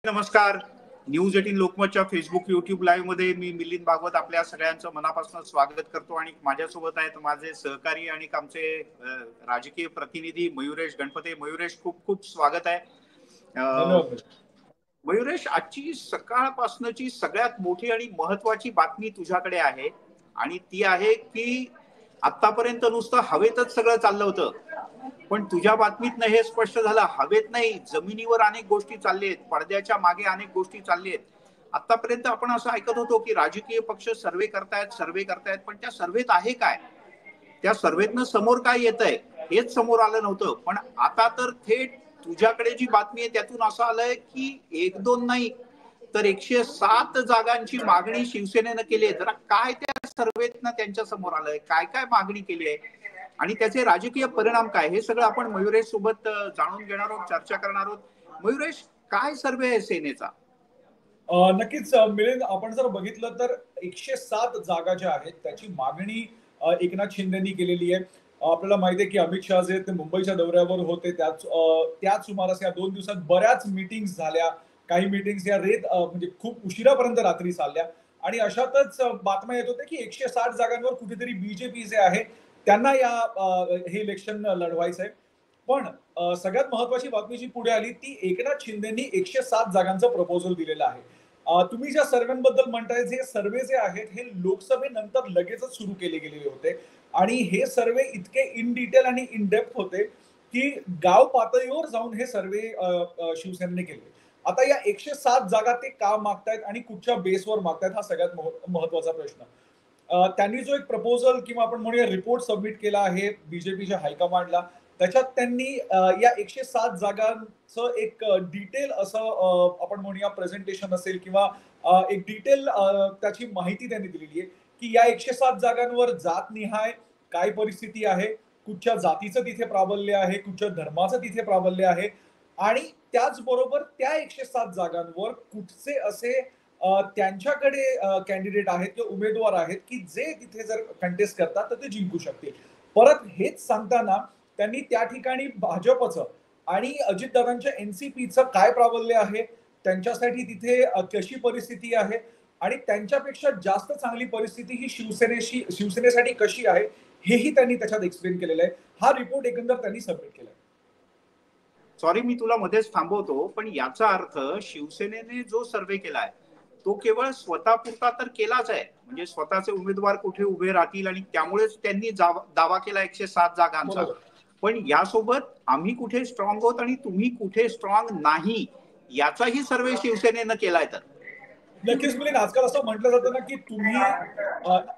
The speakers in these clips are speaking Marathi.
नमस्कार. न्यूज 18 लोकमतच्या फेसबुक युट्यूब लाईव्ह मध्ये मी मिलिंद भागवत आपल्या सगळ्यांचं मनापासून स्वागत करतो आणि माझ्यासोबत आहेत माझे सहकारी आणि आमचे राजकीय प्रतिनिधी मयुरेश गणपते. मयुरेश, खूप खूप स्वागत आहे. मयुरेश, आजची सकाळपासूनची सगळ्यात मोठी आणि महत्वाची बातमी तुझ्याकडे आहे आणि ती आहे की आतापर्यंत नुसतं हवेतच सगळं चाललं होतं, पण तुझ्या बातमीतनं हे स्पष्ट झालं हवेत नाही, जमिनीवर अनेक गोष्टी चालल्या आहेत, पडद्याच्या मागे अनेक गोष्टी चालल्या आहेत. आतापर्यंत आपण असं ऐकत होतो की राजकीय पक्ष सर्वे करतायत, पण त्या सर्वेत आहे काय, त्या सर्वेतनं समोर काय येत आहे हेच समोर आलं नव्हतं. पण आता तर थेट तुझ्याकडे जी बातमी आहे त्यातून असं आलंय की 1-2 नाही तर 107 जागांची मागणी शिवसेनेनं केली आहे. जरा काय त्या सर्वेतनं त्यांच्या समोर आलंय, काय काय मागणी केली आहे आणि त्याचे राजकीय परिणाम काय, हे सगळं आपण मयुरेश सोबत जाणून घेणार आहोत, चर्चा करणार आहोत. मयुरेश, काय सर्वे आहे सेनेचा? नक्कीच मिळेल. आपण जर बघितलं तर 107 जागा ज्या आहेत त्याची मागणी एकनाथ शिंदेनी केलेली आहे. आपल्याला माहिती आहे की अमित शहा जे ते मुंबईच्या दौऱ्यावर होते, त्याच सुमारास या 2 दिवसात बऱ्याच मीटिंग्स झाल्या. काही मीटिंग्स या म्हणजे खूप उशिरापर्यंत रात्री चालल्या आणि अशातच बातम्या येत होत्या की 160 जागांवर कुठेतरी बीजेपी जे आहे त्यांना हे इलेक्शन लढवायचं आहे. पण सगळ्यात महत्वाची बातमी जी पुढे आली ती एकनाथ शिंदेनी 107 जागांचं प्रपोजल दिलेलं आहे. तुम्ही ज्या सर्व्हेबद्दल म्हणताय, जे सर्वे जे आहेत हे लोकसभेनंतर लगेचच सुरू केले गेलेले होते आणि हे सर्वे इतके इन डिटेल आणि इन डेप्थ होते की गाव पातळीवर जाऊन हे सर्वे शिवसेनेने केले. आता या 107 जागा ते का मागतायत आणि कुठच्या बेसवर मागतायत हा सगळ्यात महत्वाचा प्रश्न. त्यांनी जो एक प्रपोजल किंवा आपण म्हणूया रिपोर्ट सबमिट केला आहे बीजेपीच्या हायकमांडला, त्याच्यात त्यांनी या 107 जागांचं एक डिटेल असं आपण म्हणूया प्रेझेंटेशन असेल किंवा एक डिटेल त्याची माहिती त्यांनी दिलेली आहे की या 107 जागांवर जातनिहाय काय परिस्थिती आहे, कुठच्या जातीचं तिथे प्राबल्य आहे, कुठच्या धर्माचं तिथे प्राबल्य आहे आणि त्याचबरोबर त्या 107 जागांवर कुठचे असे त्यांच्याकडे कॅन्डिडेट आहेत किंवा उमेदवार आहेत की जे तिथे जर कंटेस्ट करतात तर ते जिंकू शकतील. परत हेच सांगताना त्यांनी त्या ठिकाणी भाजपचं आणि अजितदादांच्या एनसीपीचं काय प्राबल्य आहे, त्यांच्यासाठी तिथे कशी परिस्थिती आहे आणि त्यांच्यापेक्षा जास्त चांगली परिस्थिती ही शिवसेनेसाठी कशी आहे हेही त्यांनी त्याच्यात एक्सप्लेन केलेलं आहे. हा रिपोर्ट एकंदर त्यांनी सबमिट केलाय. सॉरी, मी तुला मध्येच थांबवतो, पण याचा अर्थ शिवसेनेने जो सर्वे केलाय तो केवळ स्वतःपुरता तर केलाच आहे, म्हणजे स्वतःचे उमेदवार कुठे उभे राहतील आणि त्यामुळेच त्यांनी दावा केला 107 जागांचा. पण यासोबत आम्ही कुठे स्ट्रॉंग आहोत आणि तुम्ही कुठे स्ट्रॉंग नाही याचाही सर्वे शिवसेनेनं केलाय. तर नक्कीच मिळेल. आजकाल असं म्हटलं जातं ना की तुम्ही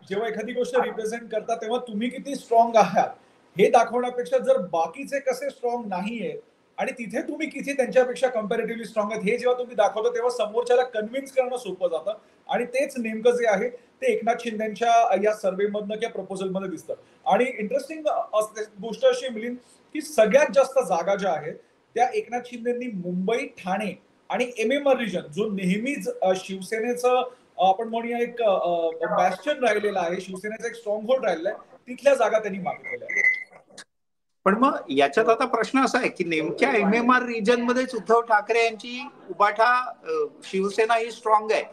जेव्हा एखादी गोष्ट रिप्रेझेंट करता तेव्हा तुम्ही किती स्ट्रॉंग आहात हे दाखवण्यापेक्षा जर बाकीचे कसे स्ट्रॉंग नाहीये आणि तिथे तुम्ही किती त्यांच्यापेक्षा कम्पॅरेटिव्हली स्ट्रॉंग आहेत हे जेव्हा तुम्ही दाखवता तेव्हा समोरच्याला कन्व्हिन्स करणं सोपं जातं आणि तेच नेमकं जे आहे ते एकनाथ शिंदेच्या या सर्व्हेमधनं किंवा प्रपोजलमध्ये दिसतं. आणि इंटरेस्टिंग गोष्ट अशी मिळेल की सगळ्यात जास्त जागा ज्या आहेत त्या एकनाथ शिंदेंनी मुंबई, ठाणे आणि एमएमआर रिजन जो नेहमीच शिवसेनेचं आपण म्हणूया एक बॅस्टन राहिलेला आहे, शिवसेनेचा एक स्ट्रॉंग होल्ड राहिलेला आहे, तिथल्या जागा त्यांनी मागितलेल्या आहेत. पण मग याच्यात आता प्रश्न असा आहे की नेमक्या एमएमआर रिजन मध्येच उद्धव ठाकरे यांची उबाठा शिवसेना ही स्ट्रॉंग आहे.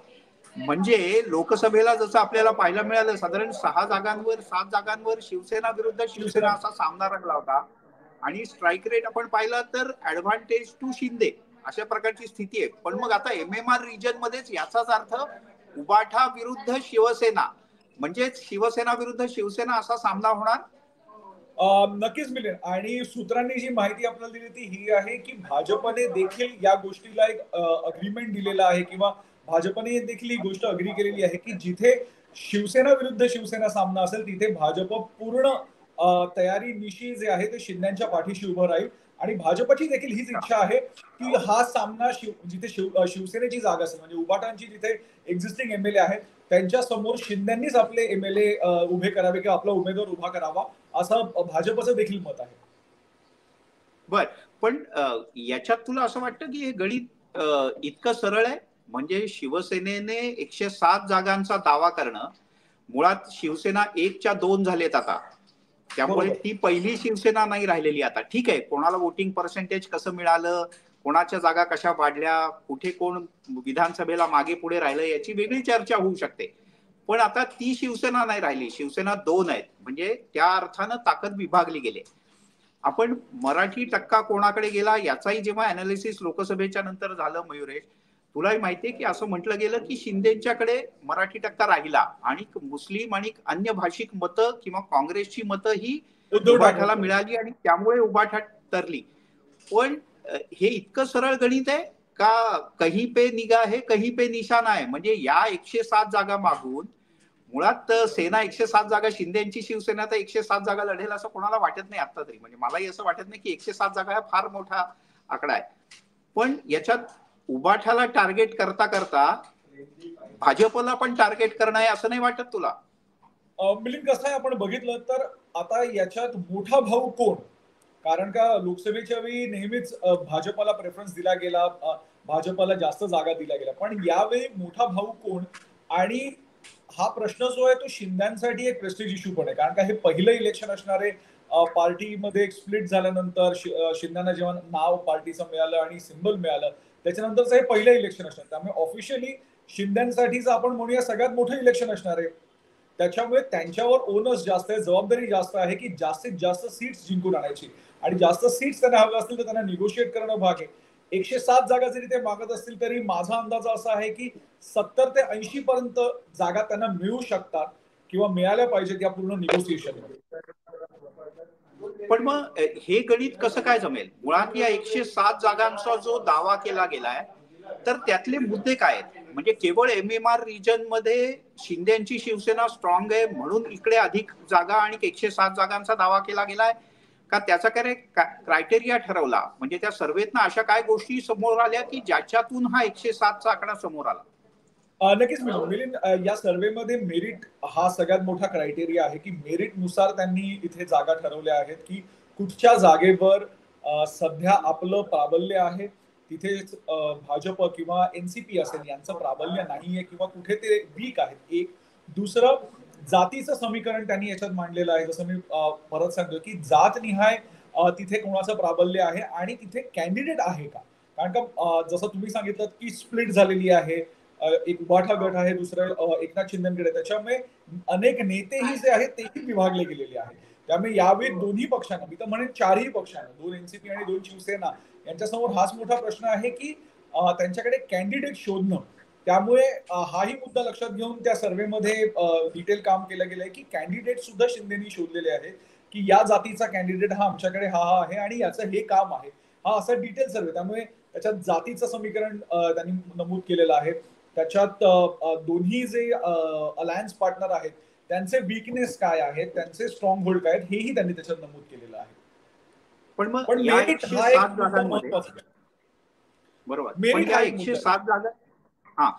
म्हणजे लोकसभेला जसं आपल्याला पाहायला मिळालं साधारण 7 जागांवर शिवसेना विरुद्ध शिवसेना असा सामना रंगला होता आणि स्ट्राईक रेट आपण पाहिला तर ऍडव्हान्टेज टू शिंदे अशा प्रकारची स्थिती आहे. पण मग आता एमएमआर रिजन मध्येच याचाच अर्थ उबाठा विरुद्ध शिवसेना, म्हणजे शिवसेना विरुद्ध शिवसेना असा सामना होणार. नक्कीच मिळेल. आणि सूत्रांनी जी माहिती आपल्याला दिली ती ही आहे की भाजपने देखील या गोष्टीला एक अग्रीमेंट दिलेला आहे किंवा भाजपने देखील ही गोष्ट अग्री केलेली आहे की जिथे शिवसेना विरुद्ध शिवसेना सामना असेल तिथे भाजप पूर्ण तयारीनिशी जे आहे ते शिंदेच्या पाठीशी उभं राहील आणि भाजपची देखील हीच इच्छा आहे की हा सामना जिथे शिवसेनेची जागा असेल म्हणजे उबाटांची जिथे एक्झिस्टिंग एमएलए आहेत त्यांच्या समोर शिंदेंनीच आपले एमएलए उभे करावे किंवा आपला उमेदवार उभा करावा असं भाजपचं देखील मत आहे. बर, पण याच्यात तुला असं वाटतं की हे गणित इतकं सरळ आहे? म्हणजे शिवसेनेने 107 जागांचा दावा करणं, मुळात शिवसेना 1च्या 2 झालेत आता, त्यामुळे ती पहिली शिवसेना नाही राहिलेली आता. ठीक आहे, कोणाला वोटिंग पर्सेंटेज कसं मिळालं, कोणाच्या जागा कशा वाढल्या, कुठे कोण विधानसभेला मागे पुढे राहिलं याची वेगळी चर्चा होऊ शकते. पण आता ती शिवसेना नाही राहिली, शिवसेना 2 आहेत, म्हणजे त्या अर्थानं ताकद विभागली गेली. आपण मराठी टक्का कोणाकडे गेला याचाही जेव्हा अनालिसिस लोकसभेच्या नंतर झालं मयुरेश, तुलाही माहितीये की असं म्हटलं गेलं की शिंदेच्याकडे मराठी टक्का राहिला आणि मुस्लिम आणि अन्य भाषिक मतं किंवा काँग्रेसची मतं ही उबाठाला मिळाली आणि त्यामुळे उबाठात तरली. पण हे इतकं सरळ गणित आहे का? कहीं पे निगाह है कहीं पे निशाणा आहे. म्हणजे या 107 जागा मागून मुळात सेना 107 जागा, शिंदेची शिवसेना तर 107 जागा लढेल असं कोणाला वाटत नाही आता तरी. म्हणजे मलाही असं वाटत नाही की 107 जागा हा फार मोठा आकडा आहे. पण याच्यात उबाठाला टार्गेट करता करता भाजपला पण टार्गेट करणं आहे असं नाही वाटत तुला? मिलिंद, कसं आहे, आपण बघितलं तर आता याच्यात मोठा भाऊ कोण? कारण का लोकसभेच्या वेळी नेहमीच भाजपला प्रेफरन्स दिला गेला, भाजपला जास्त जागा दिल्या गेल्या, पण यावेळी मोठा भाऊ कोण? आणि हा प्रश्न जो आहे तो शिंद्यांसाठी एक प्रेस्टिज इश्यू पण आहे, कारण का हे पहिलं इलेक्शन असणार आहे. पार्टीमध्ये एक स्प्लिट झाल्यानंतर शिंद्यांना जेव्हा नाव पार्टीचं मिळालं आणि सिम्बल मिळालं, त्याच्यानंतरच हे पहिलं इलेक्शन असणार. त्यामुळे ऑफिशियली शिंद्यांसाठीच आपण म्हणूया सगळ्यात मोठं इलेक्शन असणार आहे. त्याच्यामुळे त्यांच्यावर ओनस जास्त आहे, जबाबदारी जास्त आहे की जास्तीत जास्त सीट्स जिंकून आणायची. आणि जास्त सीट्स त्यांना हवे असतील तर त्यांना निगोशिएट करणं भाग आहे. 107 जागा जरी ते मागत असतील तरी माझा अंदाज असा आहे की 70 ते 80 पर्यंत जागा त्यांना मिळू शकतात किंवा मिळाल्या पाहिजेत या पूर्ण निगोसिएशन मध्ये. पण मग हे गणित कसं काय जमेल? मुळात या 107 जागांचा जो दावा केला गेलाय तर त्यातले मुद्दे काय आहेत? म्हणजे केवळ MMR रिजन मध्ये शिंदेची शिवसेना स्ट्रॉंग आहे म्हणून इकडे अधिक जागा आणि 107 जागांचा दावा केला गेलाय का? त्याचा काय क्रायटेरिया ठरवला? म्हणजे त्या सर्वेतनं अशा काय गोष्टी समोर आल्या की ज्याच्यातून हा 107 चा आकडा समोर आला? नक्कीच मिलिंद, या सर्वेमध्ये मेरिट हा सगळ्यात मोठा क्रायटेरिया आहे की मेरिटनुसार त्यांनी इथे जागा ठरवल्या आहेत की कुठच्या जागेवर सध्या आपलं प्राबल्य आहे, तिथेच भाजप किंवा एनसीपी असेल यांचं प्राबल्य नाहीये किंवा कुठे ते वीक आहेत. एक दुसरं जातीचं समीकरण त्यांनी याच्यात मांडलेलं आहे. जसं मी परत सांगतो की जातनिहाय तिथे कोणाचं प्राबल्य आहे आणि तिथे कॅन्डिडेट आहे का? कारण का जसं तुम्ही सांगितलं की स्प्लिट झालेली आहे, एक उबाठा गट आहे, दुसरं एकनाथ शिंदेकडे, त्याच्यामुळे अनेक नेतेही जे आहेत तेही विभागले गेलेले आहेत. त्यामुळे यावेळी दोन्ही पक्षांना, मी तर म्हणेन चारही पक्षांना, 2 एनसीपी आणि 2 शिवसेना यांच्यासमोर हाच मोठा प्रश्न आहे की त्यांच्याकडे कॅन्डिडेट शोधणं. त्यामुळे हाही मुद्दा लक्षात घेऊन त्या सर्वेमध्ये डिटेल काम केलं गेलंय की कॅन्डिडेट सुद्धा शिंदेनी शोधलेले आहेत की या जातीचा कॅन्डिडेट हा आमच्याकडे हा आहे आणि याचं हे काम आहे, हा असा डिटेल सर्वे. त्यामुळे त्याच्यात जातीचं समीकरण त्यांनी नमूद केलेलं आहे. त्याच्यात दोन्ही जे अलायन्स पार्टनर आहेत त्यांचे वीकनेस काय आहेत, त्यांचे स्ट्रॉंग होल्ड काय आहेत, हेही त्यांनी त्याच्यात नमूद केलेलं आहे. पण मग मेरिट हा एक मुद्दा महत्त्वाचा आहे. बरोबर. पण या 107 जागा, हा,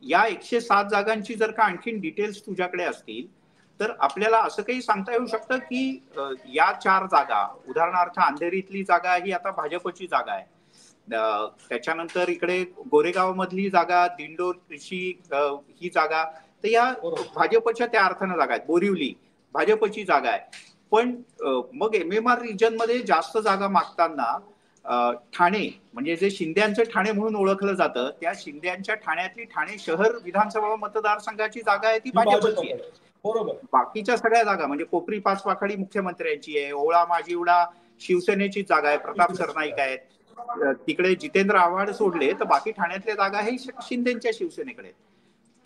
या 107 जागांची जर का आणखीन डिटेल्स तुझ्याकडे असतील तर आपल्याला असं काही सांगता येऊ शकतं की या 4 जागा, उदाहरणार्थ अंधेरीतली जागा ही आता भाजपची जागा आहे, त्याच्यानंतर इकडे गोरेगाव मधली जागा, दिंडोरची ही जागा, तर या भाजपच्या त्या अर्थानं जागा आहेत. बोरिवली भाजपची जागा आहे. पण मग MMR रिजन मध्ये जास्त जागा मागताना ठाणे, म्हणजे जे शिंद्यांचं ठाणे म्हणून ओळखलं जातं, त्या शिंद्यांच्या ठाण्यातली ठाणे शहर विधानसभा मतदारसंघाची जागा आहे ती भाजपची आहे. बरोबर. बाकीच्या सगळ्या जागा म्हणजे कोपरी पाचवाखाडी मुख्यमंत्र्यांची आहे, ओळा माजिवडा शिवसेनेची जागा आहे, प्रताप सरनाईक आहेत, तिकडे जितेंद्र आव्हाड सोडले तर बाकी ठाण्यातल्या जागा हे शिंदेच्या शिवसेनेकडे.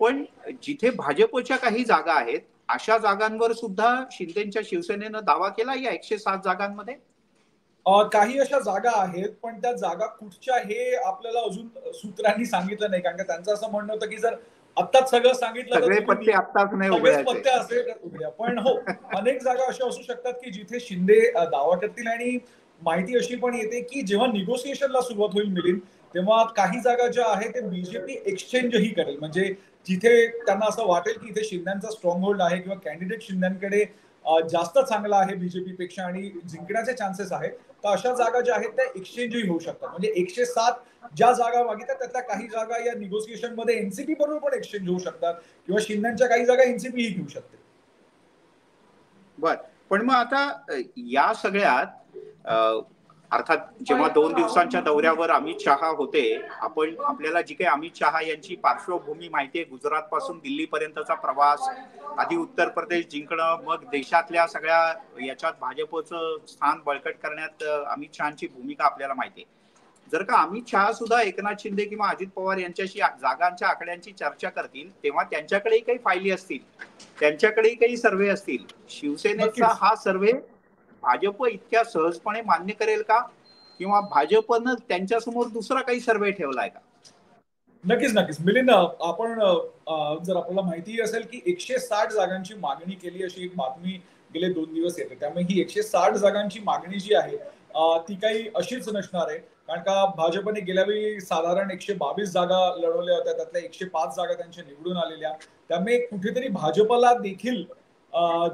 पण जिथे भाजपच्या काही जागा आहेत अशा जागांवर सुद्धा शिंदेच्या शिवसेनेनं दावा केला या 107 जागांमध्ये. काही अशा जागा आहेत पण त्या जागा कुठच्या हे आपल्याला अजून सूत्रांनी सांगितलं नाही, कारण का त्यांचं असं म्हणणं होतं की जर आत्ताच सगळं सांगितलं तर सगळे पत्ते आत्ताच नाही उघडायचे. असेल. पण हो, अनेक जागा अशा असू शकतात की जिथे शिंदे दावा करतील. आणि माहिती अशी पण येते की जेव्हा निगोसिएशनला सुरुवात होईल मिलिंद, तेव्हा काही जागा ज्या आहेत ते बीजेपी एक्सचेंजही करेल. म्हणजे जिथे त्यांना असं वाटेल की इथे शिंद्यांचा स्ट्रॉंग होल्ड आहे किंवा कॅन्डिडेट शिंद्यांकडे जास्त चांगला आहे बीजेपी पेक्षा आणि जिंकण्याचे चान्सेस आहेत, तर अशा जागा ज्या आहेत त्या एक्सचेंजही होऊ शकतात. म्हणजे 107 ज्या जागा मागितल्या त्यातल्या काही जागा या निगोसिएशन मध्ये एनसीपी बरोबर पण एक्सचेंज होऊ शकतात किंवा शिंद्यांच्या काही जागा एनसीपी ही घेऊ शकते. बर, पण मग आता या सगळ्यात अर्थात जेव्हा 2 दिवसांच्या दौऱ्यावर अमित शहा होते, आपल्याला जी काही अमित शहा यांची पार्श्वभूमी माहिती आहे, गुजरात पासून दिल्लीपर्यंतचा प्रवास, आधी उत्तर प्रदेश जिंकणं, मग देशातल्या सगळ्या याच्यात भाजपचं स्थान बळकट करण्यात अमित शहाची भूमिका आपल्याला माहिती आहे. जर का अमित शहा सुद्धा एकनाथ शिंदे किंवा अजित पवार यांच्याशी जागांच्या आकड्यांची चर्चा करतील, तेव्हा त्यांच्याकडेही काही फायली असतील, त्यांच्याकडेही काही सर्वे असतील. शिवसेनेचा हा सर्वे भाजप इतक्या सहजपणे मान्य करेल का, किंवा भाजपनं त्यांच्यासमोर दुसरा काही सर्वे ठेवलाय का? नक्कीच नक्कीच मिलिंद, आपण जर आपल्याला माहिती असेल की 160 जागांची मागणी केली अशी एक बातमी गेले 2 दिवस येते. त्यामुळे ही 160 जागांची मागणी जी आहे ती काही अशीच नसणार आहे. कारण का भाजपने गेल्या वेळी साधारण 122 जागा लढवल्या होत्या, त्यातल्या 105 जागा त्यांच्या निवडून आलेल्या. त्यामुळे कुठेतरी भाजपला देखील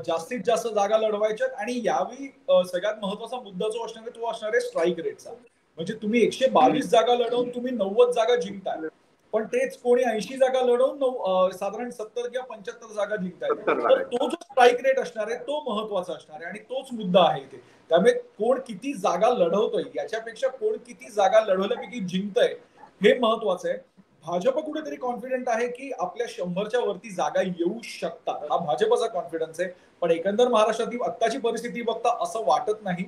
जास्तीत जास्त जागा लढवायच्यात. आणि यावेळी सगळ्यात महत्वाचा मुद्दा जो असणार आहे तो असणार आहे स्ट्राईक रेटचा. म्हणजे तुम्ही 122 जागा लढवून तुम्ही 90 जागा जिंकताय, पण तेच कोणी 80 जागा लढवून साधारण 70 किंवा 75 जागा जिंकताय. तर तो जो स्ट्राईक रेट असणार आहे तो महत्वाचा असणार आहे आणि तोच मुद्दा आहे इथे. त्यामुळे कोण किती जागा लढवतोय याच्यापेक्षा कोण किती जागा लढवल्यापैकी जिंकतंय हे महत्वाचं आहे. भाजप कुठेतरी कॉन्फिडंट आहे की आपल्या 100च्या वरती जागा येऊ शकतात, हा भाजपचा कॉन्फिडन्स आहे. पण एकंदर महाराष्ट्रातील आत्ताची परिस्थिती बघता असं वाटत नाही.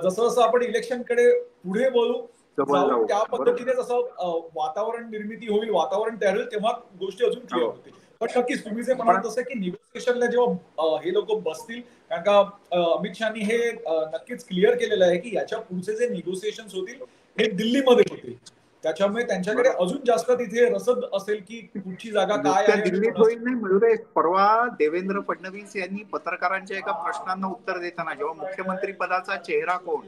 जसं जसं आपण इलेक्शनकडे पुढे बोलू जाऊ त्या पद्धतीने जसं वातावरण निर्मिती होईल, वातावरण तयार होईल, तेव्हा गोष्टी अजून क्लिअर होतील. पण नक्कीच तुम्ही जे म्हणाल तसं की निगोसिएशनला जेव्हा हे लोक बसतील, कारण का अमित शहानी हे नक्कीच क्लिअर केलेलं आहे की याच्या पुढचे जे निगोसिएशन होतील हे दिल्लीमध्ये होतील. त्याच्यामुळे त्यांच्याकडे अजून जास्त तिथे रसद असेल की कुठची जागा काय आहे. दिल्लीत होईल नाही मिळू. परवा देवेंद्र फडणवीस यांनी पत्रकारांच्या एका प्रश्नांना उत्तर देताना, जेव्हा मुख्यमंत्री पदाचा चेहरा कोण,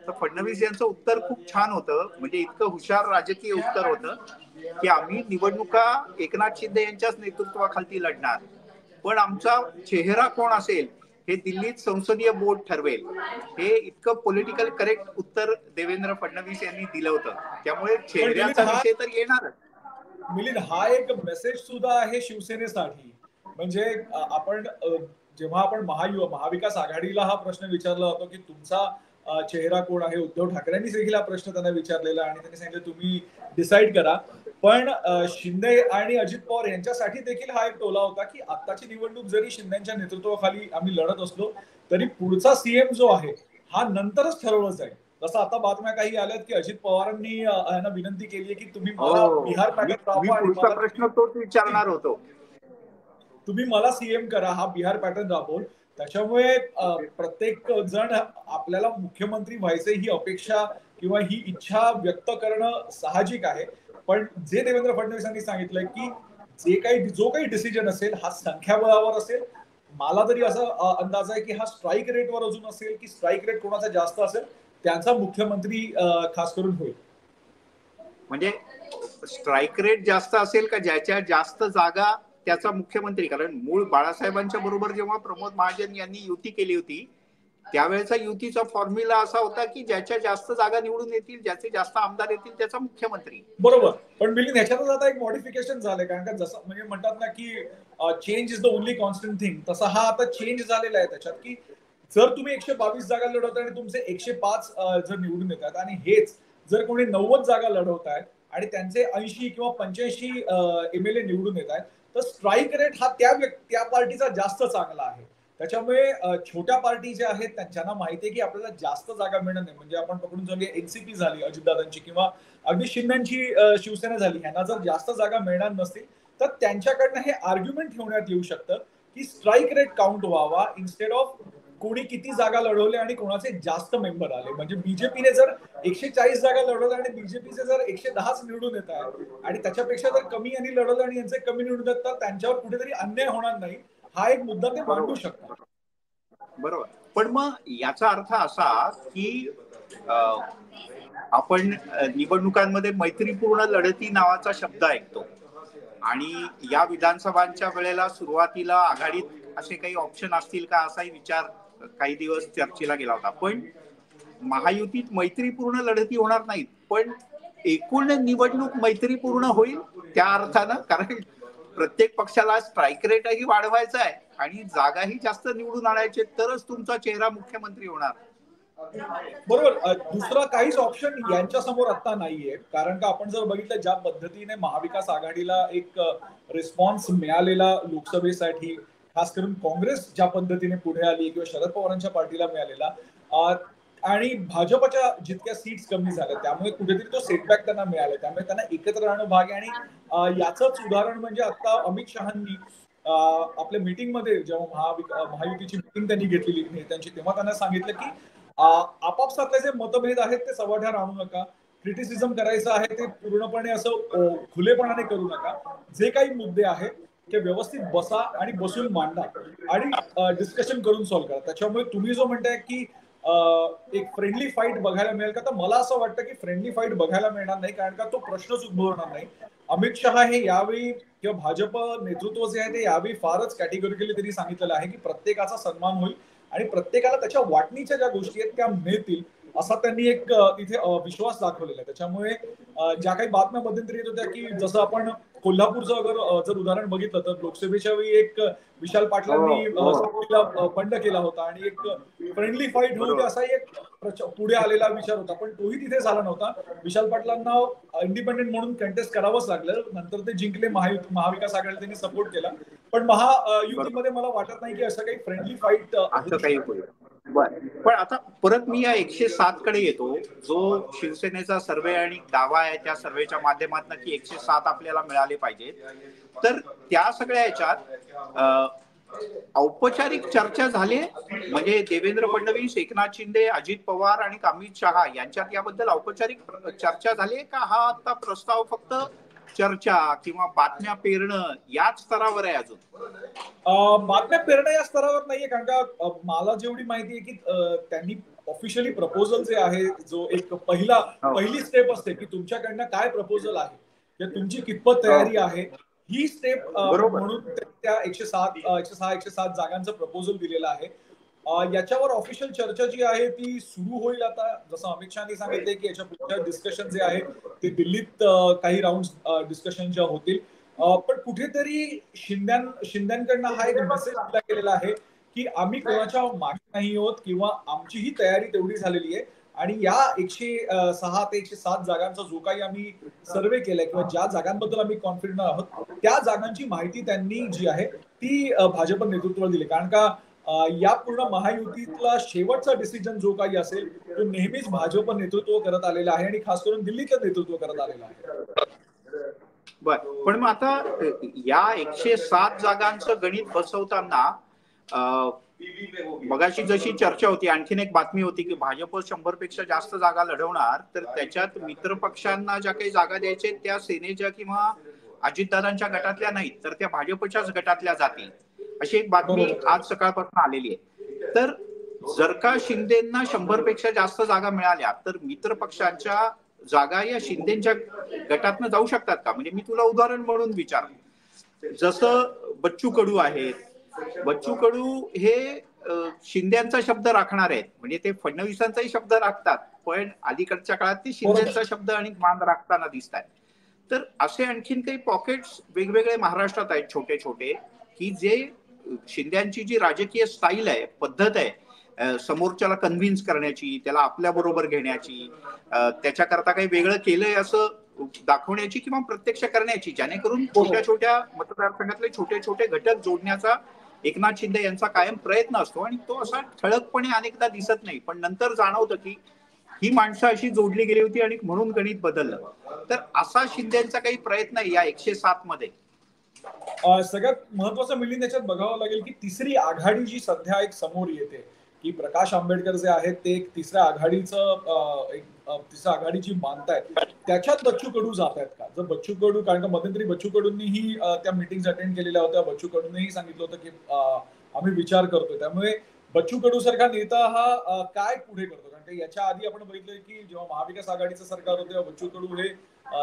तर फडणवीस यांचं उत्तर खूप छान होतं. म्हणजे इतकं हुशार राजकीय उत्तर होतं की आम्ही निवडणुका एकनाथ शिंदे यांच्याच नेतृत्वाखाली लढणार, पण आमचा चेहरा कोण असेल हे दिल्लीत संसदीय बोर्ड ठरवेल. हे इतकं पॉलिटिकल करेक्ट उत्तर देवेंद्र फडणवीस यांनी दिलं होतं. त्यामुळे चेहऱ्याचा विषय तर येणारच. मिलिंद, हा एक मेसेज सुद्धा आहे शिवसेनेसाठी. म्हणजे आपण जेव्हा आपण महाविकास आघाडीला हा प्रश्न विचारला होता की तुमचा चेहरा कोण आहे, उद्धव ठाकरेंनी देखील हा प्रश्न त्यांना विचारलेला आणि त्यांनी सांगितलं तुम्ही डिसाईड करा. पण शिंदे आणि अजित पवार यांच्यासाठी देखील हा एक टोला होता की आत्ताची निवडणूक जरी शिंदेच्या नेतृत्वाखाली आम्ही लढत असलो तरी पुढचा सीएम जो आहे हा नंतरच ठरवलं जाईल. जसं आता बातम्या काही आल्यात की अजित पवारांनी यांना विनंती केली आहे की तुम्ही मला बिहार पॅटर्न राबवा आणि पुढचा प्रश्न तोच विचारणार होतो, तुम्ही मला सीएम करा, हा बिहार पॅटर्न राबवून. त्याच्यामुळे प्रत्येक जण आपल्याला मुख्यमंत्री व्हायचे ही अपेक्षा किंवा ही इच्छा व्यक्त करणं साहजिक आहे. पण जे देवेंद्र फडणवीसांनी सांगितलंय की जो काही डिसिजन असेल हा संख्याबळावर असेल. मला तरी असा अंदाज आहे की हा स्ट्राईक रेटवर अजून असेल की स्ट्राईक रेट कोणाचा जास्त असेल त्यांचा मुख्यमंत्री खास करून होईल. म्हणजे स्ट्राईक रेट जास्त असेल का ज्याच्या जास्त जागा त्याचा मुख्यमंत्री. कारण मूळ बाळासाहेबांच्या बरोबर जेव्हा प्रमोद महाजन यांनी युती केली होती त्यावेळेचा युतीचा फॉर्म्युला असा होता की ज्याच्या जास्त जागा निवडून येतील, ज्याचे जास्त आमदार येतील त्याचा मुख्यमंत्री. बरोबर. पण मिलिंद, ह्याच्यातच आता एक मॉडिफिकेशन झालंय. कारण का जसं म्हणजे म्हणतात ना की change is the only constant thing, तसा हा आता चेंज झालेला आहे त्याच्यात की जर तुम्ही 122 जागा लढवताय आणि तुमचे 105 जर निवडून येतात आणि हेच जर कोणी 90 जागा लढवतायत आणि त्यांचे 80 किंवा 85 एमएलए निवडून येत आहेत, तर स्ट्राईक रेट हा त्या पार्टीचा जास्त चांगला आहे. त्याच्यामुळे छोट्या पार्टी ज्या आहेत त्यांना माहिती आहे की आपल्याला जास्त जागा मिळणार नाही. म्हणजे आपण पकडून जाऊया एनसीपी झाली अजितदादांची किंवा अगदी शिंदेची शिवसेना झाली, यांना जर जास्त जागा मिळणार नसतील तर त्यांच्याकडनं हे आर्ग्युमेंट ठेवण्यात येऊ शकतं की स्ट्राईक रेट काउंट व्हावा इन्स्टेड ऑफ कोणी किती जागा लढवले आणि कोणाचे जास्त मेंबर आले. म्हणजे बीजेपीने जर 140 जागा लढवल्या आणि बीजेपीचे जर 110 निवडून येत आहेत आणि त्याच्यापेक्षा जर कमी यांनी लढवलं आणि यांचे कमी निवडून येतात तर त्यांच्यावर कुठेतरी अन्याय होणार नाही, हा एक मुद्दा ते मांडू शकतात. बरोबर. पण मग याचा अर्थ असा की आपण निवडणुकांमध्ये मैत्रीपूर्ण लढती नावाचा शब्द ऐकतो आणि या विधानसभांच्या वेळेला सुरुवातीला आघाडीत असे काही ऑप्शन असतील का असाही विचार काही दिवस चर्चेला गेला होता. पण महायुतीत मैत्रीपूर्ण लढती होणार नाहीत, पण एकूण निवडणूक मैत्रीपूर्ण होईल त्या अर्थानं. कारण प्रत्येक पक्षाला स्ट्राईक रेटही वाढवायचा आहे आणि जागाही जास्त निवडून आणायचे, तरच तुमचा चेहरा मुख्यमंत्री होणार. बरोबर. दुसरा काहीच ऑप्शन यांच्या समोर आता नाहीये, कारण का आपण जर बघितलं ज्या पद्धतीने महाविकास आघाडीला एक रिस्पॉन्स मिळालेला लोकसभेसाठी, खास करून काँग्रेस ज्या पद्धतीने पुढे आली किंवा शरद पवारांच्या पार्टीला मिळालेला, अ, आणि भाजपच्या जितक्या सीट्स कमी झाल्या त्यामुळे कुठेतरी तो सेटबॅक त्यांना मिळाला, त्यामुळे त्यांना एकत्र राहणं भाग आहे. आणि याचंच उदाहरण म्हणजे आता अमित शहानी आपल्या मीटिंगमध्ये जेव्हा महायुतीची मीटिंग त्यांनी घेतलेली नेत्यांची, तेव्हा त्यांना सांगितलं की आपापसातले जे मतभेद आहेत ते सवाढ्यावर आणू नका, क्रिटिसिझम करायचं आहे ते पूर्णपणे असं खुलेपणाने करू नका, जे काही मुद्दे आहेत ते व्यवस्थित बसा आणि बसून मांडा आणि डिस्कशन करून सॉल्व्ह करा. त्याच्यामुळे तुम्ही जो म्हणताय की एक फ्रेंडली फाईट बघायला मिळेल का, तर मला असं वाटतं की फ्रेंडली फाईट बघायला मिळणार नाही, कारण का तो प्रश्नच उद्भवणार नाही. अमित शहा हे यावेळी किंवा भाजप नेतृत्व जे आहे ते यावेळी फारच कॅटेगोरिकली त्यांनी सांगितलेलं आहे की प्रत्येकाचा सन्मान होईल आणि प्रत्येकाला त्याच्या वाटणीच्या ज्या गोष्टी आहेत त्या मिळतील, असा त्यांनी एक तिथे विश्वास दाखवलेला आहे. त्याच्यामुळे ज्या काही बातम्या मध्यंतरी येत होत्या की जसं आपण कोल्हापूरचं जर उदाहरण बघितलं तर लोकसभेच्या वेळी एक विशाल पाटलांनी सांगलीला बंड केला होता आणि एक फ्रेंडली फाईट होऊ दे असा एक पुढे आलेला विचार होता, पण तोही तिथे झाला नव्हता. विशाल पाटलांना इंडिपेंडेंट म्हणून कंटेस्ट करावंच लागलं, नंतर ते जिंकले, महाविकास आघाडीला त्यांनी सपोर्ट केला. पण महायुतीमध्ये मला वाटत नाही की असं काही फ्रेंडली फाईट असं काही होईल. पण आता परत मी या 107 कडे येतो, जो शिवसेनेचा सर्वे आणि दावा आहे त्या सर्वेच्या माध्यमातून की 107 आपल्याला मिळाले पाहिजेत. तर त्या सगळ्या याच्यात औपचारिक चर्चा झाली, म्हणजे देवेंद्र फडणवीस, एकनाथ शिंदे, अजित पवार आणि अमित शहा यांच्यात याबद्दल औपचारिक चर्चा झाली का? हा आता प्रस्ताव फक्त चर्चा किंवा बातम्या पेरणं याच स्तरावर आहे अजून? बातम्या पेरणं या स्तरावर नाहीये, कारण का मला जेवढी माहिती आहे की त्यांनी ऑफिशियली प्रपोजल जे आहे, जो एक पहिली स्टेप असते की तुमच्याकडनं काय प्रपोजल आहे किंवा तुमची कितपत तयारी आहे, ही स्टेप म्हणून त्या 106 जागांचं प्रपोजल दिलेलं आहे. याच्यावर ऑफिशियल चर्चा जी आहे ती सुरू होईल आता. जसं अमित शहानी सांगितले की याच्या पुढच्या डिस्कशन जे आहे ते दिल्लीत काही राऊंड डिस्कशन ज्या होतील. पण कुठेतरी शिंद्यांकडनं हा एक मेसेज दिला गेलेला आहे की आम्ही कोणाच्या मागे नाही आहोत किंवा आमचीही तयारी तेवढी झालेली आहे आणि या 106 ते 107 जागांचा जो काही आम्ही सर्वे केलाय किंवा ज्या जागांबद्दल आम्ही कॉन्फिडंट आहोत त्या जागांची माहिती त्यांनी जी आहे ती भाजप नेतृत्वाला दिली. कारण का या पूर्ण महायुतीतला शेवटचा डिसिजन जो काही असेल तो नेहमीच भाजप नेतृत्व करत आलेला आहे आणि खास करून दिल्लीचं नेतृत्व करत आलेलं आहे. बर, पण मग आता या 107 जागांचं गणित बसवताना मगाशी जशी चर्चा होती, आणखीन एक बातमी होती की भाजप 100 पेक्षा जास्त जागा लढवणार, तर त्याच्यात मित्र पक्षांना ज्या काही जागा द्यायच्या त्या सेनेच्या किंवा अजितदादांच्या गटातल्या नाहीत, तर त्या भाजपच्याच गटातल्या जातील, अशी एक बातमी आज सकाळपासून आलेली आहे. तर जर का शिंदेना 100 पेक्षा जास्त जागा मिळाल्या तर मित्र पक्षांच्या जागा या शिंदेच्या गटातनं जाऊ शकतात का? म्हणजे मी तुला उदाहरण म्हणून विचारतो, जसं बच्चू कडू आहेत. बच्चू कडू हे शिंदेचा शब्द राखणार आहेत, म्हणजे ते फडणवीसांचाही शब्द राखतात, पण अलीकडच्या काळात ते शिंदेचा शब्द आणि मान राखताना दिसत आहेत. तर असे आणखीन काही पॉकेट्स वेगवेगळे महाराष्ट्रात आहेत छोटे छोटे, की जे शिंद्यांची जी राजकीय स्टाईल आहे, पद्धत आहे समोरच्याला कन्व्हिन्स करण्याची, त्याला आपल्या बरोबर घेण्याची, त्याच्याकरता काही वेगळं केलंय असं दाखवण्याची किंवा प्रत्यक्ष करण्याची, जेणेकरून छोट्या छोट्या मतदारसंघातले छोटे छोटे घटक जोडण्याचा एकनाथ शिंदे यांचा कायम प्रयत्न असतो आणि तो असा ठळकपणे अनेकदा दिसत नाही, पण नंतर जाणवतं की ही माणसं अशी जोडली गेली होती आणि म्हणून गणित बदललं. तर असा शिंदेचा काही प्रयत्न आहे या 107 मध्ये? सगळ्यात महत्वाचं मिलिंद याच्यात बघावं लागेल की तिसरी आघाडी जी सध्या एक समोर येते की प्रकाश आंबेडकर जे आहेत ते एक तिसऱ्या आघाडीची मानतायत, त्याच्यात बच्चू कडू जात आहेत का? जर बच्चू कडू, कारण का मध्यंतरी बच्चू कडूंनीही त्या मीटिंग अटेंड केलेल्या होत्या, बच्चू कडूंनीही सांगितलं होतं की आम्ही विचार करतोय, त्यामुळे बच्चू कडू सारखा नेता हा काय पुढे करतो? कारण का याच्या आधी आपण बघितलं की जेव्हा महाविकास आघाडीचं सरकार होतं तेव्हा बच्चू कडू हे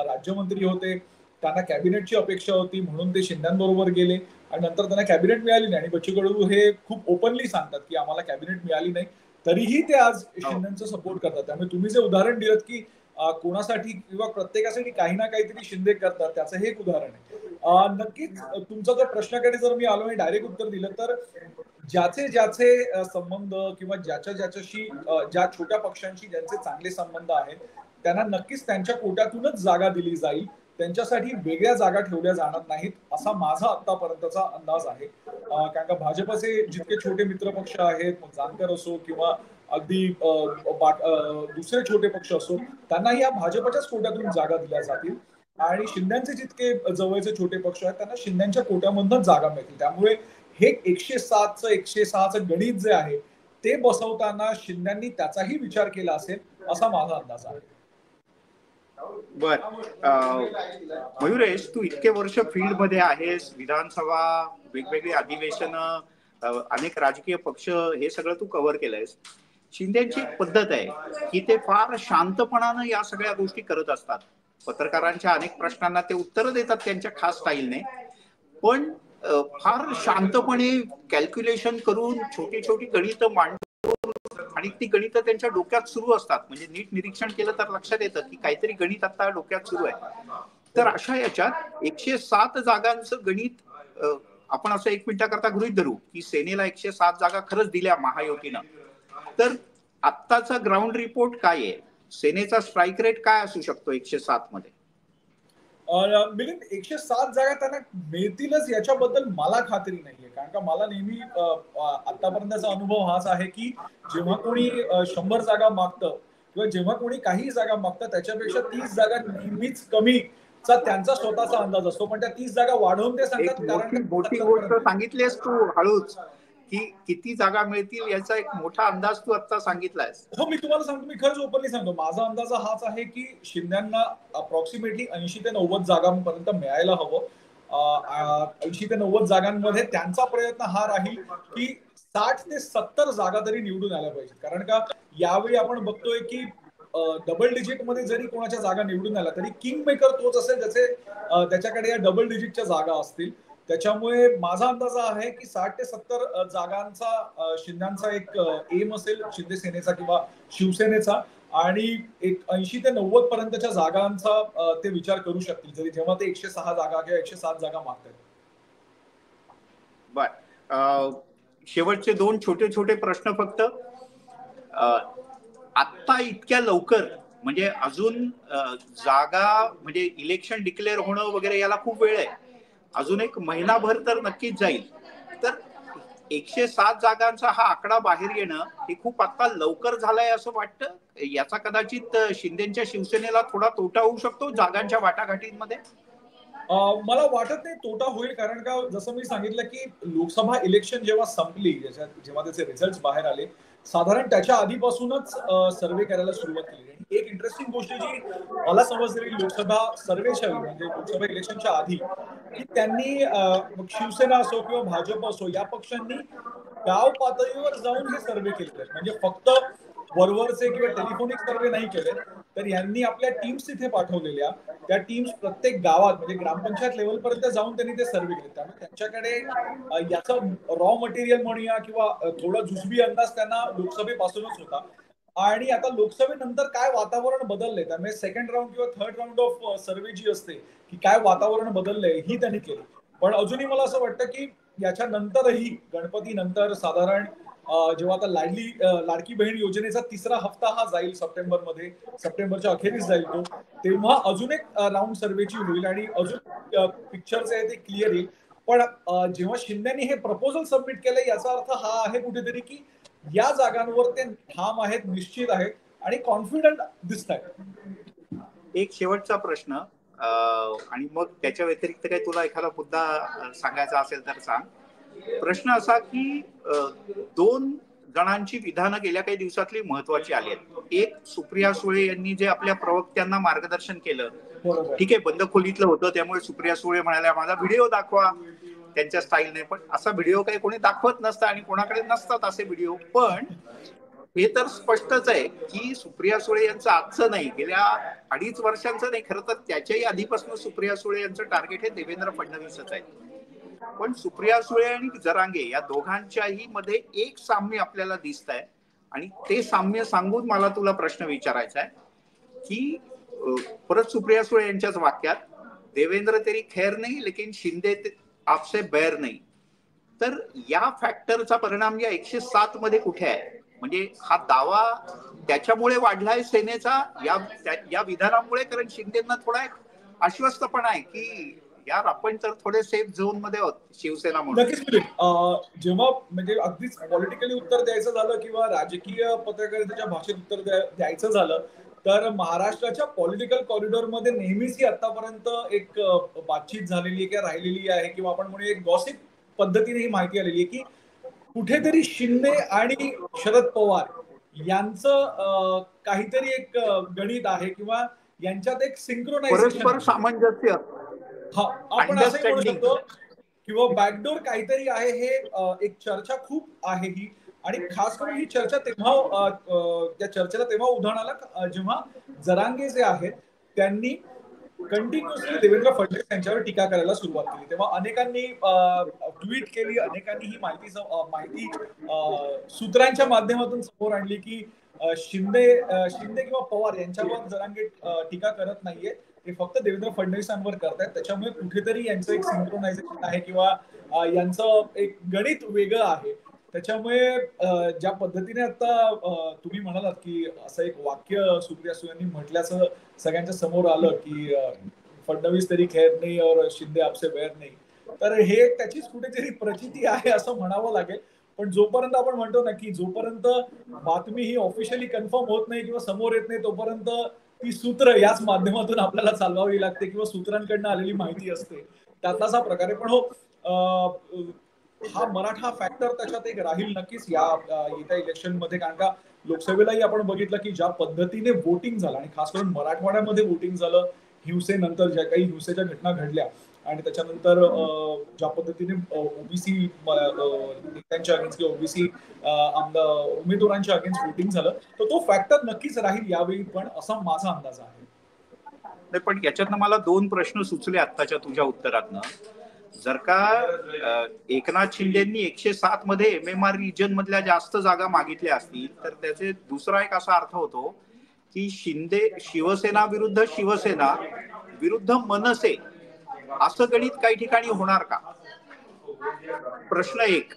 राज्यमंत्री होते, त्यांना कॅबिनेटची अपेक्षा होती म्हणून ते शिंद्यांबरोबर गेले आणि नंतर त्यांना कॅबिनेट मिळाली नाही. आणि बच्चू कडू हे खूप ओपनली सांगतात की आम्हाला कॅबिनेट मिळाली नाही, तरीही ते आज शिंदेचं सपोर्ट करतात. त्यामुळे तुम्ही जे उदाहरण दिलं की कोणासाठी किंवा प्रत्येकासाठी काही ना काहीतरी शिंदे करतात, त्याचं हे एक उदाहरण आहे. नक्कीच तुमचा जर प्रश्नाकडे जर मी आलो आणि डायरेक्ट उत्तर दिलं तर ज्याचे ज्याचे संबंध किंवा ज्याच्याशी ज्या छोट्या पक्षांशी ज्यांचे चांगले संबंध आहेत त्यांना नक्कीच त्यांच्या कोट्यातूनच जागा दिली जाईल. त्यांच्यासाठी वेगळ्या जागा ठेवल्या जाणार नाहीत असा माझा आतापर्यंतचा अंदाज आहे. कारण का भाजपचे जितके छोटे मित्रपक्ष आहेत, मग जानकर असो किंवा अगदी दुसरे छोटे पक्ष असो, त्यांना या भाजपच्याच कोट्यातून जागा दिल्या जातील आणि शिंद्यांचे जितके जवळचे छोटे पक्ष आहेत त्यांना शिंद्यांच्या कोट्यामधूनच जागा मिळतील. त्यामुळे हे 106चं गणित जे आहे ते बसवताना शिंद्यांनी त्याचाही विचार केला असेल असा माझा अंदाज आहे. बर, मयुरेश, तू इतके वर्ष फील्ड मध्ये आहेस, विधानसभा, वेगवेगळी अधिवेशनं, अनेक राजकीय पक्ष, हे सगळं तू कव्हर केलंयस. शिंदेची एक पद्धत आहे की ते फार शांतपणानं या सगळ्या गोष्टी करत असतात. पत्रकारांच्या अनेक प्रश्नांना ते उत्तर देतात त्यांच्या खास स्टाईलने, पण फार शांतपणे कॅल्क्युलेशन करून छोटी छोटी गणितं मांडून, आणि ती गणितं त्यांच्या डोक्यात सुरू असतात. म्हणजे नीट निरीक्षण केलं तर लक्षात येतं की काहीतरी गणित आता डोक्यात सुरू आहे. तर अशा याच्यात 107 जागांचं गणित आपण असं 1 मिनिटाकरता गृहीत धरू की सेनेला 107 जागा खरंच दिल्या महायुतीनं. तर आत्ताचा ग्राउंड रिपोर्ट काय आहे? सेनेचा स्ट्राईक रेट काय असू शकतो 107 मध्ये? मिलिंद, 107 जागा त्यांना मिळतीलच याच्याबद्दल मला खात्री नाहीये. कारण का मला नेहमी आतापर्यंतचा अनुभव हाच आहे की जेव्हा कोणी 100 जागा मागतं किंवा जेव्हा कोणी काही जागा मागतं त्याच्यापेक्षा 30 जागा नेहमीच कमीचा त्यांचा स्वतःचा अंदाज असतो. पण त्या 30 जागा वाढवून ते सांगतात. कारण मोठी गोष्ट सांगितलीस तू हळूच, की किती जागा मिळतील याचा एक मोठा अंदाज तू आता सांगितलायस. हो, मी तुम्हाला सांगतो, मी खरंच ओपनली सांगतो, माझा अंदाज हाच आहे की शिंद्यांना अप्रॉक्सिमेटली 80 ते 90 जागांपर्यंत मिळायला हवं. 80 ते 90 जागांमध्ये त्यांचा प्रयत्न हा राहील की 60 ते 70 जागा तरी निवडून आल्या पाहिजेत. कारण का यावेळी आपण बघतोय की डबल डिजिट मध्ये जरी कोणाच्या जागा निवडून आल्या तरी किंग मेकर तोच असेल त्याच्याकडे या डबल डिजिटच्या जागा असतील. त्याच्यामुळे माझा अंदाज आहे की 60 ते 70 जागांचा शिंदेचा एक एम असेल, शिंदे सेनेचा किंवा शिवसेनेचा, आणि एक 80 ते 90 पर्यंतच्या जागांचा ते विचार करू शकतील जरी जेव्हा ते 106 जागा किंवा 107 जागा मागतात. बर, शेवटचे 2 छोटे छोटे प्रश्न फक्त. आत्ता इतक्या लवकर, म्हणजे अजून जागा, म्हणजे इलेक्शन डिक्लेअर होणं वगैरे याला खूप वेळ आहे, अजून 1 महिनाभर तर नक्कीच जाईल. तर 107 जागांचा हा आकडा बाहेर येणं हे खूप आता लवकर झालंय असं वाटतं. याचा कदाचित शिंदेच्या शिवसेनेला थोडा तोटा होऊ शकतो जागांच्या वाटाघाटींमध्ये. मला वाटत नाही तोटा होईल. कारण का जसं मी सांगितलं की लोकसभा इलेक्शन जेव्हा संपली, जेव्हा त्याचे रिझल्ट बाहेर आले, साधारण त्याच्या आधीपासूनच सर्वे करायला सुरुवात केली. आणि एक इंटरेस्टिंग गोष्ट जी मला समजली लोकसभा सर्वेच्या म्हणजे लोकसभा इलेक्शनच्या आधी, की त्यांनी मग शिवसेना असो किंवा भाजप असो या पक्षांनी गाव पातळीवर जाऊन हे सर्वे केले. म्हणजे फक्त वरवरचे किंवा टेलिफोनिक सर्वे नाही केले, तर यांनी आपल्या टीम्स तिथे पाठवलेल्या, त्या टीम्स प्रत्येक गावात म्हणजे ग्रामपंचायत लेवल पर्यंत जाऊन त्यांनी ते सर्वे केले. त्यामुळे त्यांच्याकडे याचं रॉ मटेरियल म्हणूया किंवा थोडा जुजबी अंदाज त्यांना लोकसभेपासूनच होता. आणि आता लोकसभेनंतर काय वातावरण बदललंय, त्यामुळे सेकंड राऊंड किंवा थर्ड राऊंड ऑफ सर्वे जी असते की काय वातावरण बदललंय ही त्यांनी केली. पण अजूनही मला असं वाटतं की याच्या नंतरही गणपती नंतर साधारण जेव्हा आता लाडकी बहीण योजनेचा 3रा हप्ता हा जाईल सप्टेंबरच्या अखेरीस जाईल तो, तेव्हा अजून एक राऊंड सर्वेची होईल आणि अजून पिक्चर जे आहे ते क्लिअर येईल. पण जेव्हा शिंदेनी हे प्रपोजल सबमिट केलं याचा अर्थ हा आहे कुठेतरी की या जागांवर ते ठाम आहेत, निश्चित आहेत आणि कॉन्फिडंट दिसत आहेत. एक शेवटचा प्रश्न, आणि मग त्याच्या व्यतिरिक्त काही तुला एखादा मुद्दा सांगायचा असेल तर सांग. प्रश्न असा की 2 जणांची विधानं गेल्या काही दिवसातली महत्वाची आली आहेत. एक, सुप्रिया सुळे यांनी जे आपल्या प्रवक्त्यांना मार्गदर्शन केलं, ठीक आहे, बंद खोलीतलं होतं, त्यामुळे सुप्रिया सुळे म्हणाल्या माझा व्हिडिओ दाखवा त्यांच्या स्टाईलने. पण असा व्हिडिओ काही कोणी दाखवत नसतं आणि कोणाकडे नसतात असे व्हिडिओ. पण हे तर स्पष्टच आहे की सुप्रिया सुळे यांचं आजचं नाही, गेल्या 2.5 वर्षांचं नाही, खरं तर त्याच्याही आधीपासून सुप्रिया सुळे यांचं टार्गेट हे देवेंद्र फडणवीसच आहे. पण सुप्रिया सुळे आणि जरांगे या दोघांच्याही मध्ये एक साम्य आपल्याला दिसत आहे, आणि ते साम्य सांगून मला तुला प्रश्न विचारायचा आहे की परत सुप्रिया सुळे यांच्याच वाक्यात, देवेंद्र तेरी खैर नहीं लेकिन शिंदे आपसे बैर नहीं. तर या फॅक्टरचा परिणाम या 107 मध्ये कुठे आहे? म्हणजे हा दावा त्याच्यामुळे वाढलाय सेनेचा या विधानामुळे, कारण शिंदेना थोडा एक आश्वस्तपणा आहे की यार आपण तर थोडे सेफ झोन मध्ये आहोत शिवसेना म्हणून. नक्कीच मिळेल. जेव्हा म्हणजे अगदीच पॉलिटिकली उत्तर द्यायचं झालं किंवा राजकीय पत्रकारितेच्या भाषेत उत्तर द्यायचं झालं तर महाराष्ट्राच्या पॉलिटिकल कॉरिडॉरमध्ये नेहमीच ही आतापर्यंत एक बातचीत झालेली आहे किंवा राहिलेली आहे किंवा आपण म्हणूया एक गॉसिप पद्धतीने ही माहिती आलेली आहे की कुठेतरी शिंदे आणि शरद पवार यांचं काहीतरी एक गणित आहे किंवा यांच्यात एक सिंक्रोनायझेशन परस्पर सामंजस्य, हा आपण असंही म्हणू अंडरस्टँडिंग शकतो किंवा बॅकडोर काहीतरी आहे. हे एक चर्चा खूप आहे ही, आणि खास करून ही चर्चा तेव्हा त्या चर्चेला तेव्हा उधाण आलं जेव्हा जरांगे जे आहेत त्यांनी कंटिन्युअसली देवेंद्र फडणवीस यांच्यावर टीका करायला सुरुवात केली. तेव्हा अनेकांनी ट्विट केली, अनेकांनी ही माहिती सूत्रांच्या माध्यमातून समोर आणली की शिंदे किंवा पवार यांच्यावर जरांगे टीका करत नाहीये, ते फक्त देवेंद्र फडणवीसांवर करतायत. त्याच्यामुळे कुठेतरी यांचं एक सिंक्रोनायझेशन आहे किंवा यांचं एक गणित वेगळं आहे. त्याच्यामुळे ज्या पद्धतीने आता तुम्ही म्हणालात की असं एक वाक्य सुप्रिया सुळेंनी म्हटल्याचं सगळ्यांच्या समोर आलं की फडणवीस तरी खैर नाही और शिंदे आपसे बैर नाही, तर हे त्याचीच कुठेतरी प्रचिती आहे असं म्हणावं लागेल. पण जोपर्यंत आपण म्हणतो ना की जोपर्यंत बातमी ही ऑफिशियली कन्फर्म होत नाही किंवा समोर येत नाही तोपर्यंत ती सूत्र याच माध्यमातून आपल्याला चालवावी लागते किंवा सूत्रांकडनं आलेली माहिती असते, त्यातलाच हा प्रकार आहे. पण हो, हा मराठा फॅक्टर त्याच्यात एक राहील नक्कीच या येत्या इलेक्शन मध्ये, कारण का लोकसभेलाही आपण बघितलं की ज्या पद्धतीने वोटिंग झालं आणि खास करून मराठवाड्यामध्ये वोटिंग झालं हिंसेनंतर, ज्या काही हिंसेच्या घटना घडल्या आणि त्याच्यानंतर ज्या पद्धतीने ओबीसी नेत्यांच्या अगेन्स्ट किंवा ओबीसी उमेदवारांच्या अगेन्स्ट वोटिंग झालं, तर तो फॅक्टर नक्कीच राहील यावेळी पण, असा माझा अंदाज आहे. नाही, पण याच्यातनं मला 2 प्रश्न सुचले आत्ताच्या तुझ्या उत्तरातनं. जर का एकनाथ शिंदेनी 107 मध्ये MMR रिजन मधल्या जास्त जागा मागितल्या असतील तर त्याचे दुसरा एक असा अर्थ होतो की शिवसेना विरुद्ध शिवसेना विरुद्ध मनसे असं गणित काही ठिकाणी होणार का? प्रश्न एक.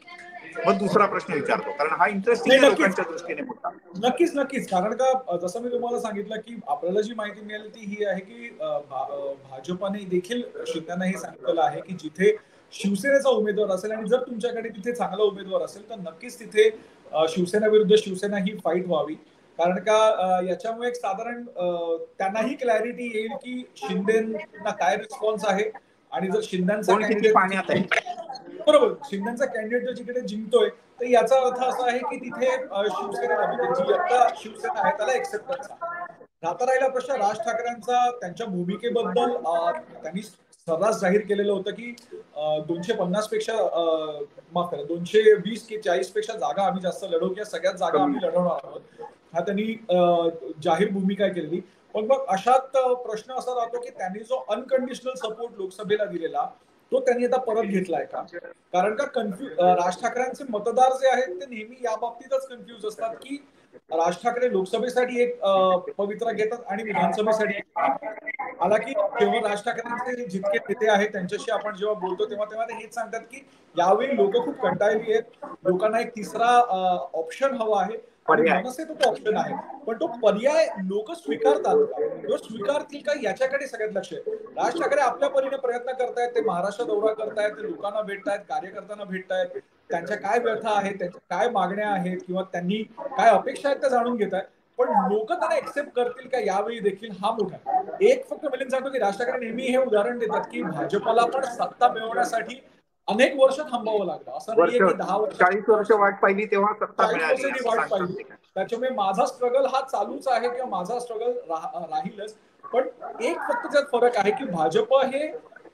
मग दुसरा प्रश्न विचारतो, कारण हा इंटरेस्टिंग आहे लोकांच्या दृष्टीने मोठा. नक्कीच, कारण का जसं मी तुम्हाला सांगितलं की आपल्याला जी माहिती मिळाली ती ही आहे की भाजपने देखील शिंदेना हे सांगितलेलं आहे की जिथे शिवसेनेचा उमेदवार असेल आणि जर तुमच्याकडे तिथे चांगला उमेदवार असेल तर नक्कीच तिथे शिवसेना विरुद्ध शिवसेना ही फाईट व्हावी. कारण का याच्यामुळे एक साधारण त्यांनाही क्लॅरिटी येईल की शिंदेना काय रिस्पॉन्स आहे, आणि जर शिंदेचा कॅन्डिडेट बरोबर शिंदेचा कॅन्डिडेट जर जिकडे जिंकतोय तर याचा अर्थ असा आहे की तिथे शिवसेनेला म्हणजे जी आता शिवसेना आहे त्याला एक्सेप्टन्स आहे. राहता राहिला प्रश्न राज ठाकरेंचा, त्यांच्या भूमिकेबद्दल त्यांनी सर्रास जाहीर केलेलं होतं की 250 पेक्षा माफ करा 220 की 40 पेक्षा जागा आम्ही जास्त लढवू किंवा सगळ्यात जागा आम्ही लढवणार आहोत, हा त्यांनी जाहीर भूमिका केलेली. पण मग अशात प्रश्न असा राहतो की त्यांनी जो अनकंडिशनल सपोर्ट लोकसभेला दिलेला तो त्यांनी आता परत घेतलाय का? कारण का राज ठाकरेंचे मतदार जे आहेत ते नेहमी या बाबतीतच कन्फ्युज असतात की राज ठाकरे लोकसभेसाठी एक पवित्रा घेतात आणि विधानसभेसाठी. हालाकी जेव्हा राज ठाकरेंचे जितके नेते आहेत त्यांच्याशी आपण जेव्हा बोलतो तेव्हा ते हेच सांगतात की यावेळी लोक खूप कंटाळली आहेत, लोकांना एक तिसरा ऑप्शन हवा आहे. मनसे तो ऑप्शन आहे, पण तो पर्याय लोक स्वीकारतात का किंवा स्वीकारतील का याच्याकडे सगळ्यात लक्ष आहे. राज ठाकरे आपल्या परीने प्रयत्न करतायत, ते महाराष्ट्र दौरा करतायत, ते लोकांना भेटतायत, कार्यकर्त्यांना भेटतायत, त्यांच्या काय व्यथा आहेत, त्यांच्या काय मागण्या आहेत किंवा त्यांनी काय अपेक्षा आहेत त्या जाणून घेत आहेत. पण लोक त्यांना एक्सेप्ट करतील का यावेळी देखील हा मोठा. एक फक्त मिलिंद सांगतो की राज ठाकरे नेहमी हे उदाहरण देतात की भाजपला पण सत्ता मिळवण्यासाठी अनेक वर्ष थांबावं लागलं, असं नाहीये की 10 वर्ष 40 वर्ष वाट पाहिली तेव्हा सत्ता मिळाली, वाट पाहिली. त्याच्यामुळे माझा स्ट्रगल हा चालूच आहे किंवा माझा स्ट्रगल राहीलच. पण एक फक्त त्यात फरक आहे की भाजप हे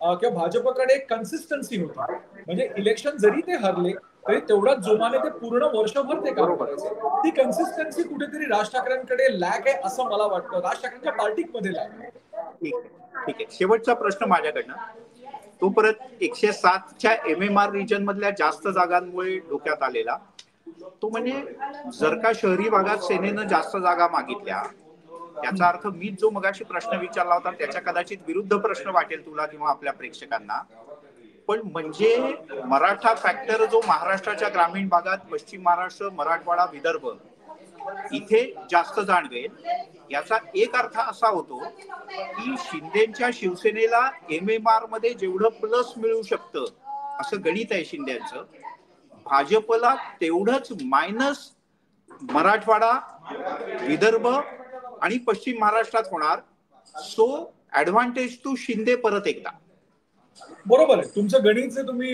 किंवा भाजपकडे एक कन्सिस्टन्सी होती, म्हणजे इलेक्शन जरी ते हरले तरी तेवढ्याच जोमाने ते पूर्ण वर्षभर ते काम करायचे. ती कन्सिस्टन्सी कुठेतरी राज ठाकरेंकडे लॅक आहे असं मला वाटतं, राज ठाकरेंच्या पार्टीमध्ये लॅक आहे. ठीक आहे, शेवटचा प्रश्न माझ्याकडनं. तो परत 107च्या MMR रिजन मधल्या जास्त जागांमुळे डोक्यात आलेला तो, म्हणजे जर का शहरी भागात सेनेनं जास्त जागा मागितल्या याचा अर्थ मी जो मगाशी प्रश्न विचारला होता त्याच्या कदाचित विरुद्ध प्रश्न वाटेल तुला किंवा आपल्या प्रेक्षकांना, पण म्हणजे मराठा फॅक्टर जो महाराष्ट्राच्या ग्रामीण भागात, पश्चिम महाराष्ट्र, मराठवाडा, विदर्भ इथे जास्त जाणवेल. याचा एक अर्थ असा होतो की शिंदेच्या शिवसेनेला MMR मध्ये जेवढं प्लस मिळू शकतं असं गणित आहे शिंदेचं, भाजपला तेवढंच मायनस मराठवाडा, विदर्भ आणि पश्चिम महाराष्ट्रात होणार. सो ऍडव्हान्टेज टू शिंदे परत एकदा. बरोबर आहे. तुमचं गणित जे तुम्ही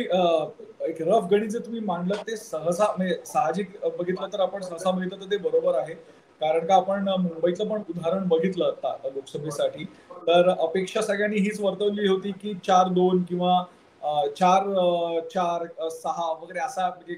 एक रफ गणित जे तुम्ही मांडलं ते सहसा म्हणजे साहजिक बघितलं तर आपण सहसा बघितलं तर ते बरोबर आहे. कारण का आपण मुंबईचं पण उदाहरण बघितलं आता लोकसभेसाठी, तर अपेक्षा सगळ्यांनी हीच वर्तवली होती की 4-2 किंवा 4-4 6 वगैरे असा म्हणजे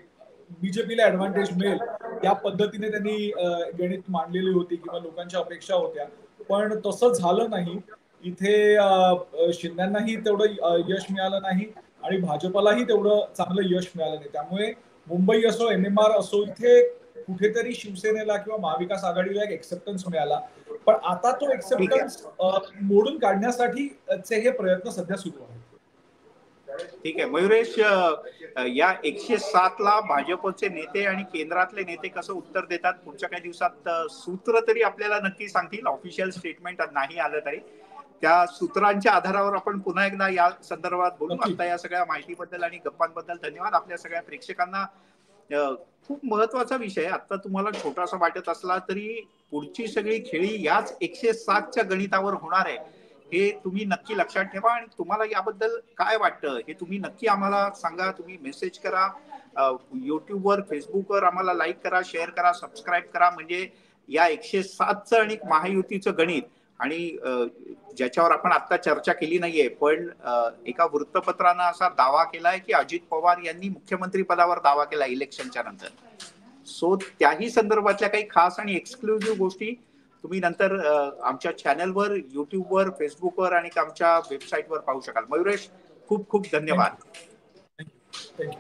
बीजेपीला ऍडव्हान्टेज मिळेल या पद्धतीने त्यांनी गणित मांडलेली होती किंवा लोकांच्या अपेक्षा होत्या. पण तसं झालं नाही. इथे शिंदेनाही तेवढं यश मिळालं नाही आणि भाजपलाही तेवढं चांगलं यश मिळालं नाही. त्यामुळे मुंबई असो, MMR असो, इथे कुठेतरी शिवसेनेला किंवा महाविकास आघाडीला एक एक्सेप्टन्स मिळाला. पण आता तो एक्सेप्टन्स मोडून काढण्यासाठी हे प्रयत्न सध्या सुरू आहेत. ठीक आहे मयुरेश, या 107 ला भाजपचे नेते आणि केंद्रातले नेते कसं उत्तर देतात पुढच्या काही दिवसात सूत्र तरी आपल्याला नक्की सांगतील. ऑफिशियल स्टेटमेंट नाही आलं तरी त्या सूत्रांच्या आधारावर आपण पुन्हा एकदा या संदर्भात बोलू. आता या सगळ्या माहितीबद्दल आणि गप्पांबद्दल धन्यवाद. आपल्या सगळ्या प्रेक्षकांना खूप महत्वाचा विषय आता तुम्हाला छोटासा वाटत असला तरी पुढची सगळी खेळी याच 107च्या गणितावर होणार आहे हे तुम्ही नक्की लक्षात ठेवा. आणि तुम्हाला याबद्दल काय वाटतं हे तुम्ही नक्की आम्हाला सांगा. तुम्ही मेसेज करा, युट्यूबवर, फेसबुकवर आम्हाला लाईक करा, शेअर करा, सबस्क्राईब करा. म्हणजे या 107चं आणि महायुतीचं गणित आणि ज्याच्यावर आपण आता चर्चा केली नाहीये, पण एका वृत्तपत्रानं असा दावा केलाय की अजित पवार यांनी मुख्यमंत्री पदावर दावा केला इलेक्शनच्या नंतर. सो त्याही संदर्भातल्या काही खास आणि एक्सक्लुझिव्ह गोष्टी तुम्ही नंतर आमच्या चॅनलवर, युट्यूबवर, फेसबुकवर आणि आमच्या वेबसाईटवर पाहू शकाल. मयुरेश, खूप खूप धन्यवाद. थँक्यू.